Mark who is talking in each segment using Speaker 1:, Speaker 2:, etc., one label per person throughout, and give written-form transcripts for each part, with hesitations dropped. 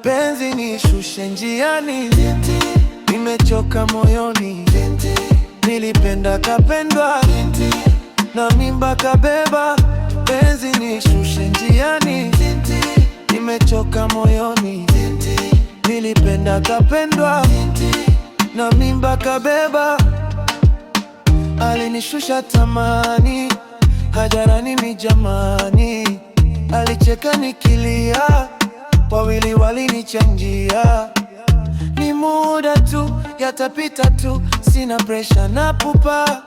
Speaker 1: penzi nishushe njiani, nimechoka moyoni, nilipenda kapendwa, na mimba kabeba, penzi nishushe njiani, nimechoka moyoni, nilipenda kapendwa, na mimba kabeba. Alinishusha tamani, hajarani mi jamani, alicheka nikilia, wawili walinichanjia. Ni muda tu, yatapita tu, sina presha na pupa,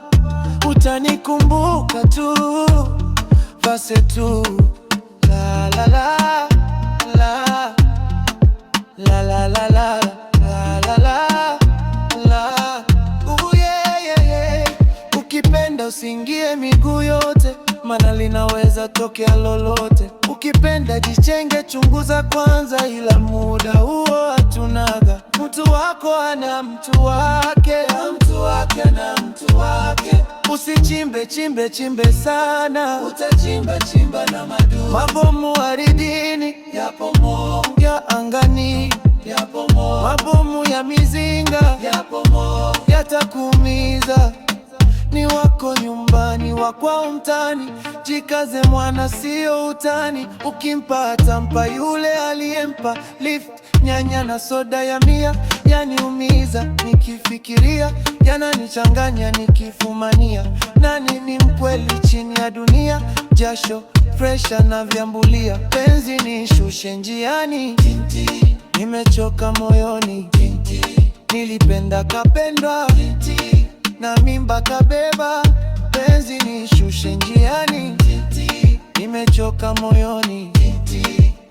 Speaker 1: utanikumbuka tu, basi tu. La la la la la la la la la la la. Yeah, yeah, yeah. Ukipenda usiingie miguu yote, maana linaweza tokea lolote. Ukipenda jichenge, chunguza kwanza, ila muda huo hatunaga. Mtu wako ana mtu wake, na mtu wake ana mtu wake. Usichimbe chimbe chimbe sana, utachimba chimba na madudu. Mabomu ardhini yapo, ya angani yapo, mabomu ya mizinga yapo, yatakuumiza. Ni wako nyumbani, wakwao mtani, jikaze mwana, sio utani. Ukimpata mpa yule aliyempa lift, nyanya na soda ya 100. Yaniumiza nikifikiria, yananichanganya nikifumania. Nani ni mkweli chini ya dunia? Jasho, presha na vyambulia. Penzi nishushe njiani, nimechoka moyoni, nilipenda kapendwa, na mimba kabeba. Penzi nishushe njiani, nimechoka moyoni,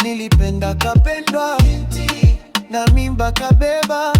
Speaker 1: nilipenda kapendwa, na mimba kabeba.